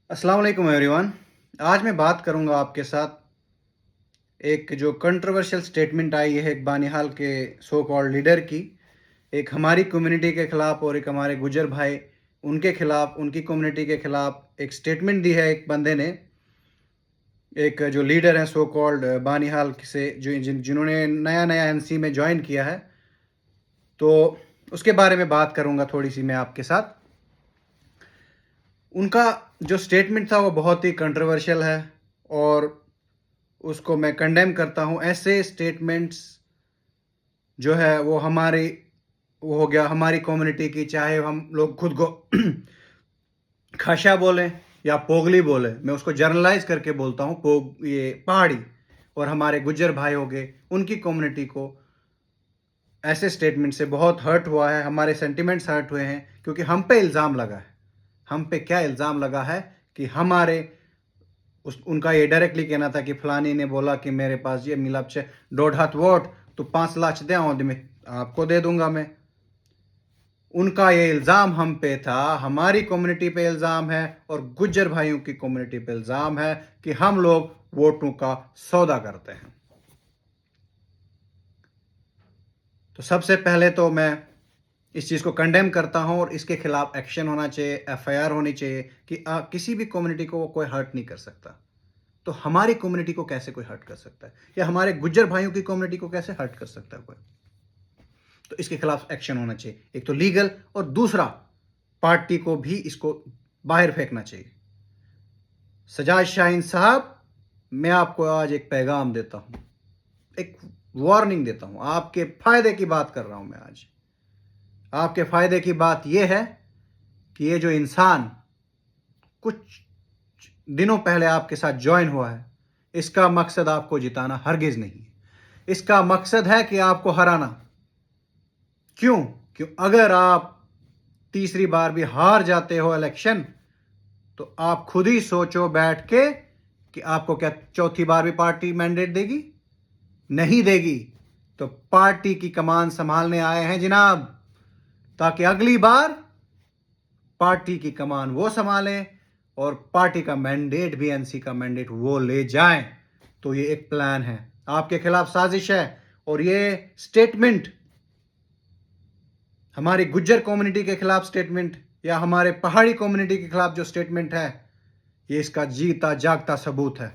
अस्सलाम वालेकुम एवरीवन। आज मैं बात करूंगा आपके साथ एक जो कंट्रोवर्शियल स्टेटमेंट आई है एक बानिहाल के सो कॉल्ड लीडर की। एक हमारी कम्युनिटी के ख़िलाफ़ और एक हमारे गुजर भाई उनके ख़िलाफ़, उनकी कम्युनिटी के ख़िलाफ़ एक स्टेटमेंट दी है एक बंदे ने। एक जो लीडर हैं सो कॉल्ड बानिहाल से, जिन्होंने नया नया एनसी में ज्वाइन किया है, तो उसके बारे में बात करूंगा थोड़ी सी मैं आपके साथ। उनका जो स्टेटमेंट था वो बहुत ही कंट्रोवर्शियल है और उसको मैं कंडेम करता हूँ। ऐसे स्टेटमेंट्स जो है वो हो गया हमारी कम्युनिटी की, चाहे हम लोग खुद को खाशा बोलें या पोगली बोलें, मैं उसको जर्नलाइज करके बोलता हूँ। ये पहाड़ी और हमारे गुज्जर भाई हो गए, उनकी कम्युनिटी को ऐसे स्टेटमेंट से बहुत हर्ट हुआ है, हमारे सेंटिमेंट्स हर्ट हुए हैं, क्योंकि हम पे इल्ज़ाम लगा है। हम पे क्या इल्ज़ाम लगा है कि हमारे उनका ये डायरेक्टली कहना था कि फलानी ने बोला कि मेरे पास ये मिला 1.5 वोट तो 5 लाख दे मैं आपको दे दूंगा। मैं उनका ये इल्ज़ाम हम पे था, हमारी कम्युनिटी पे इल्ज़ाम है और गुज्जर भाइयों की कम्युनिटी पे इल्ज़ाम है कि हम लोग वोटों का सौदा करते हैं। तो सबसे पहले तो मैं इस चीज़ को कंडेम करता हूं और इसके खिलाफ एक्शन होना चाहिए, एफआईआर होनी चाहिए कि किसी भी कम्युनिटी को कोई हर्ट नहीं कर सकता। तो हमारी कम्युनिटी को कैसे कोई हर्ट कर सकता है, या हमारे गुज्जर भाइयों की कम्युनिटी को कैसे हर्ट कर सकता है कोई? तो इसके खिलाफ एक्शन होना चाहिए, एक तो लीगल, और दूसरा पार्टी को भी इसको बाहर फेंकना चाहिए। सजाद शाहीन साहब, मैं आपको आज एक पैगाम देता हूं, एक वार्निंग देता हूं, आपके फायदे की बात कर रहा हूं मैं आज। आपके फायदे की बात यह है कि ये जो इंसान कुछ दिनों पहले आपके साथ ज्वाइन हुआ है, इसका मकसद आपको जिताना हरगिज नहीं है। इसका मकसद है कि आपको हराना। क्यों? अगर आप तीसरी बार भी हार जाते हो इलेक्शन, तो आप खुद ही सोचो बैठ के कि आपको क्या चौथी बार भी पार्टी मैंडेट देगी? नहीं देगी। तो पार्टी की कमान संभालने आए हैं जनाब, ताकि अगली बार पार्टी की कमान वो संभालें और पार्टी का मैंडेट भी, एनसी का मैंडेट वो ले जाएं। तो ये एक प्लान है, आपके खिलाफ साजिश है। और ये स्टेटमेंट हमारी गुज्जर कम्युनिटी के खिलाफ स्टेटमेंट, या हमारे पहाड़ी कम्युनिटी के खिलाफ जो स्टेटमेंट है, ये इसका जीता जागता सबूत है।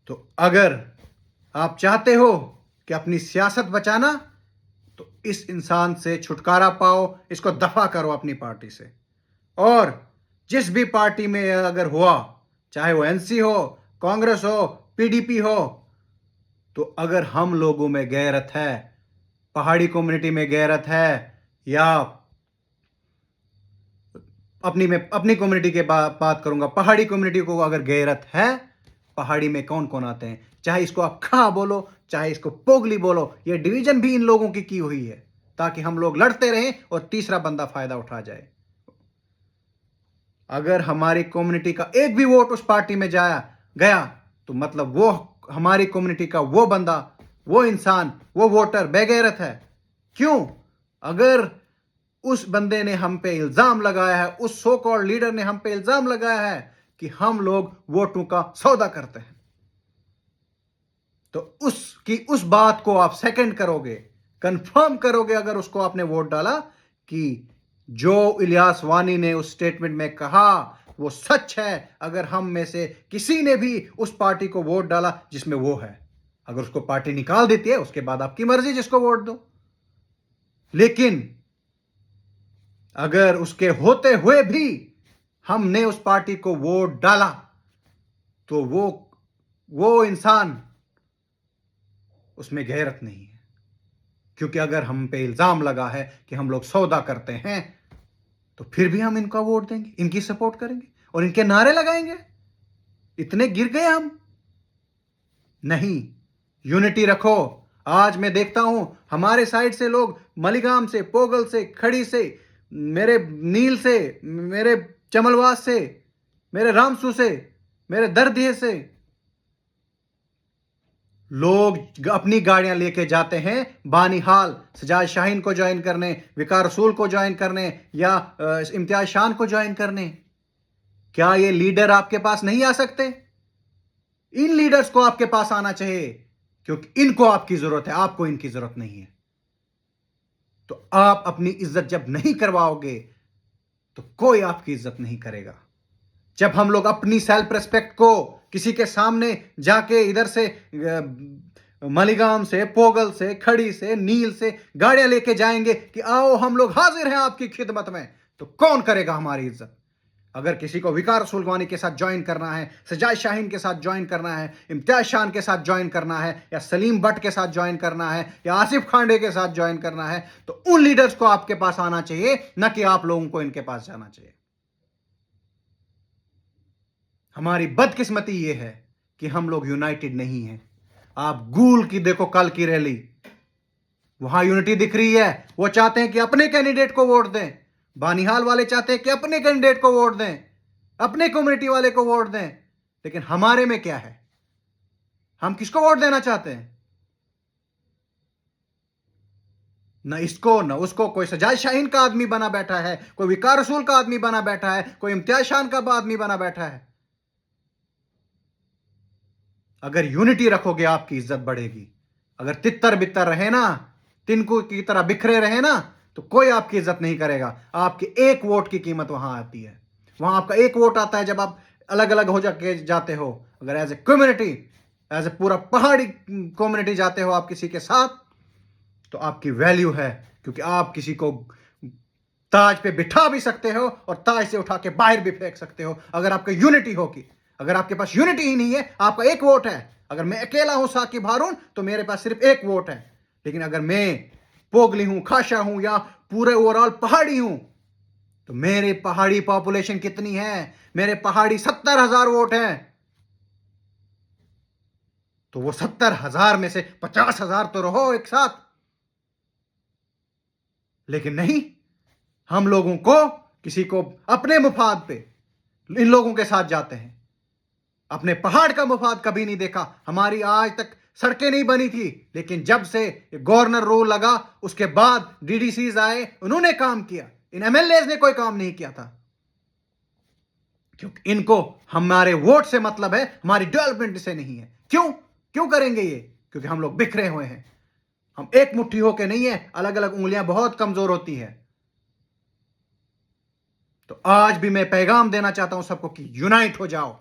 तो अगर आप चाहते हो कि अपनी सियासत बचाना, तो इस इंसान से छुटकारा पाओ, इसको दफा करो अपनी पार्टी से। और जिस भी पार्टी में अगर हुआ, चाहे वो एनसी हो, कांग्रेस हो, पीडीपी हो, तो अगर हम लोगों में गैरत है, पहाड़ी कम्युनिटी में गैरत है, या अपनी कम्युनिटी के बात करूंगा, पहाड़ी कम्युनिटी को अगर गैरत है, पहाड़ी में कौन कौन आते हैं, चाहे इसको आप खा बोलो, चाहे इसको पोगली बोलो, ये डिवीजन भी इन लोगों की हुई है, ताकि हम लोग लड़ते रहें और तीसरा बंदा फायदा उठा जाए। अगर हमारी कम्युनिटी का एक भी वोट उस पार्टी में गया, तो मतलब वो हमारी कम्युनिटी का वो बंदा, वो इंसान, वो वोटर बेगैरत है। क्यों? अगर उस बंदे ने हम पे इल्जाम लगाया है, उस सो कॉल्ड लीडर ने हम पे इल्जाम लगाया है कि हम लोग वोटों का सौदा करते हैं, तो उस बात को आप सेकंड करोगे, कंफर्म करोगे, अगर उसको आपने वोट डाला कि जो इलियास वानी ने उस स्टेटमेंट में कहा वो सच है। अगर हम में से किसी ने भी उस पार्टी को वोट डाला जिसमें वो है, अगर उसको पार्टी निकाल देती है, उसके बाद आपकी मर्जी, जिसको वोट दो। लेकिन अगर उसके होते हुए भी हमने उस पार्टी को वोट डाला, तो वो इंसान, उसमें गैरत नहीं है। क्योंकि अगर हम पे इल्जाम लगा है कि हम लोग सौदा करते हैं, तो फिर भी हम इनका वोट देंगे, इनकी सपोर्ट करेंगे और इनके नारे लगाएंगे। इतने गिर गए हम? नहीं, यूनिटी रखो। आज मैं देखता हूं हमारे साइड से लोग मलीगाम से, पोगल से, खड़ी से, मेरे नील से, मेरे चमलवास से, मेरे रामसू से, मेरे दरदिये से लोग अपनी गाड़ियां लेके जाते हैं बानिहाल सजाद शाहीन को ज्वाइन करने, विकार रसूल को ज्वाइन करने, या इम्तियाज शान को ज्वाइन करने। क्या ये लीडर आपके पास नहीं आ सकते? इन लीडर्स को आपके पास आना चाहिए, क्योंकि इनको आपकी जरूरत है, आपको इनकी जरूरत नहीं है। तो आप अपनी इज्जत जब नहीं करवाओगे तो कोई आपकी इज्जत नहीं करेगा। जब हम लोग अपनी सेल्फ रेस्पेक्ट को किसी के सामने जाके इधर से मलीगांव से, पोगल से, खड़ी से, नील से गाड़ियां लेके जाएंगे कि आओ हम लोग हाजिर हैं आपकी खिदमत में, तो कौन करेगा हमारी इज्जत? अगर किसी को विकार सुलवानी के साथ ज्वाइन करना है, सजाद शाहीन के साथ ज्वाइन करना है, इम्तियाज शान के साथ ज्वाइन करना है, या सलीम भट्ट के साथ ज्वाइन करना है, या आसिफ खांडे के साथ ज्वाइन करना है, तो उन लीडर्स को आपके पास आना चाहिए, न कि आप लोगों को इनके पास जाना चाहिए। हमारी बदकिस्मती यह है कि हम लोग यूनाइटेड नहीं हैं। आप गूल की देखो कल की रैली, वहां यूनिटी दिख रही है। वो चाहते हैं कि अपने कैंडिडेट को वोट दें, बानिहाल वाले चाहते हैं कि अपने कैंडिडेट को वोट दें, अपने कम्युनिटी वाले को वोट दें। लेकिन हमारे में क्या है? हम किसको वोट देना चाहते हैं? न इसको न उसको। कोई सजाद शाहीन का आदमी बना बैठा है, कोई विकार रसूल का आदमी बना बैठा है, कोई इम्तियाज शान का आदमी बना बैठा है। अगर यूनिटी रखोगे आपकी इज्जत बढ़ेगी। अगर तितर बितर रहे ना, तिनको की तरह बिखरे रहे ना, तो कोई आपकी इज्जत नहीं करेगा। आपके एक वोट की कीमत वहां आती है। वहां आपका एक वोट आता है जब आप अलग अलग हो जाते हो। अगर as a community, as a पूरा पहाड़ी कम्युनिटी जाते हो आप किसी के साथ, तो आपकी वैल्यू है, क्योंकि आप किसी को ताज पे बिठा भी सकते हो और ताज से उठा के बाहर भी फेंक सकते हो, अगर आपकी यूनिटी होगी। अगर आपके पास यूनिटी ही नहीं है, आपका एक वोट है। अगर मैं अकेला हूं साकिब हारून, तो मेरे पास सिर्फ एक वोट है। लेकिन अगर मैं पोगली हूं, खाशा हूं, या पूरे ओवरऑल पहाड़ी हूं, तो मेरे पहाड़ी पॉपुलेशन कितनी है? मेरे पहाड़ी 70,000 वोट हैं। तो वो 70,000 में से 50,000 तो रहो एक साथ। लेकिन नहीं, हम लोगों को किसी को अपने मुफाद पे इन लोगों के साथ जाते हैं। अपने पहाड़ का मुफाद कभी नहीं देखा। हमारी आज तक सड़कें नहीं बनी थी, लेकिन जब से गवर्नर रूल लगा उसके बाद डीडीसीज आए, उन्होंने काम किया। इन एमएलएज ने कोई काम नहीं किया था, क्योंकि इनको हमारे वोट से मतलब है, हमारी डेवलपमेंट से नहीं है। क्यों क्यों करेंगे ये? क्योंकि हम लोग बिखरे हुए हैं। हम एक मुट्ठी होके नहीं है, अलग अलग उंगलियां बहुत कमजोर होती है। तो आज भी मैं पैगाम देना चाहता हूं सबको कि यूनाइट हो जाओ।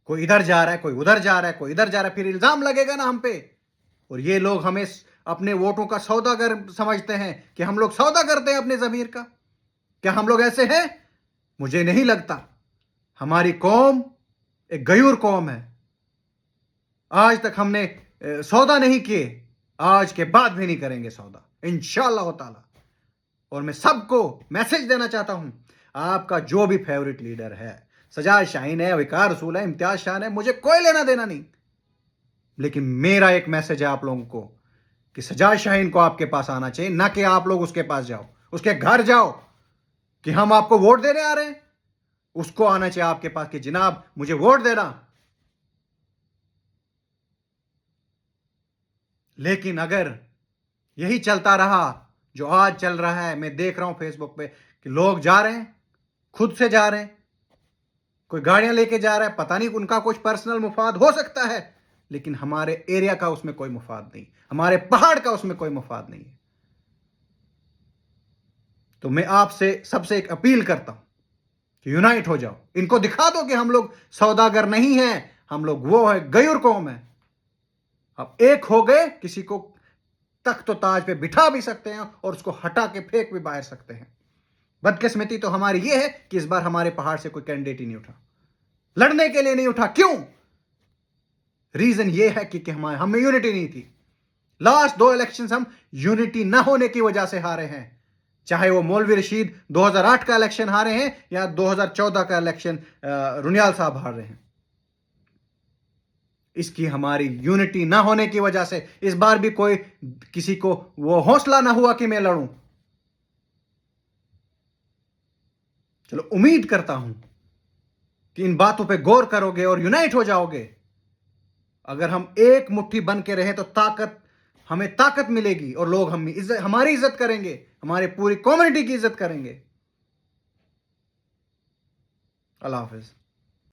कोई इधर जा रहा है, कोई उधर जा रहा है, कोई इधर जा रहा है, फिर इल्जाम लगेगा ना हम पे। और ये लोग हमें अपने वोटों का सौदागर समझते हैं कि हम लोग सौदा करते हैं अपने जमीर का। क्या हम लोग ऐसे हैं? मुझे नहीं लगता। हमारी कौम एक गयूर कौम है। आज तक हमने सौदा नहीं किए, आज के बाद भी नहीं करेंगे सौदा, इंशाअल्लाह ताला। और मैं सबको मैसेज देना चाहता हूं, आपका जो भी फेवरेट लीडर है, सजाद शाहीन है, विकार रसूल है, इम्तियाज शान है, मुझे कोई लेना देना नहीं। लेकिन मेरा एक मैसेज है आप लोगों को कि सजाद शाहीन को आपके पास आना चाहिए, ना कि आप लोग उसके पास जाओ, उसके घर जाओ कि हम आपको वोट देने आ रहे हैं। उसको आना चाहिए आपके पास कि जनाब मुझे वोट देना। लेकिन अगर यही चलता रहा जो आज चल रहा है, मैं देख रहा हूं फेसबुक पे कि लोग जा रहे हैं, खुद से जा रहे हैं, कोई गाड़ियां लेके जा रहा है, पता नहीं उनका कुछ पर्सनल मुफाद हो सकता है, लेकिन हमारे एरिया का उसमें कोई मुफाद नहीं, हमारे पहाड़ का उसमें कोई मुफाद नहीं है। तो मैं आपसे सबसे एक अपील करता हूं कि यूनाइट हो जाओ। इनको दिखा दो कि हम लोग सौदागर नहीं हैं, हम लोग वो है गयूर कौम है। अब एक हो गए, किसी को तख्त तो ताज पे बिठा भी सकते हैं और उसको हटा के फेंक भी बाहर सकते हैं। बदकिस्मती तो हमारी ये है कि इस बार हमारे पहाड़ से कोई कैंडिडेट ही नहीं उठा, लड़ने के लिए नहीं उठा। क्यों? रीजन ये है कि हमारे हम में यूनिटी नहीं थी। लास्ट 2 इलेक्शंस हम यूनिटी ना होने की वजह से हारे हैं। चाहे वो मौलवी रशीद 2008 का इलेक्शन हारे हैं या 2014 का इलेक्शन रुनियाल साहब हार रहे हैं। इसकी हमारी यूनिटी ना होने की वजह से इस बार भी कोई किसी को वो हौसला ना हुआ कि मैं लड़ूं। चलो, उम्मीद करता हूं कि इन बातों पे गौर करोगे और यूनाइट हो जाओगे। अगर हम एक मुट्ठी बन के रहे तो हमें ताकत मिलेगी और लोग हमारी इज्जत करेंगे, हमारे पूरी कम्युनिटी की इज्जत करेंगे। अल्लाह हाफ़िज़।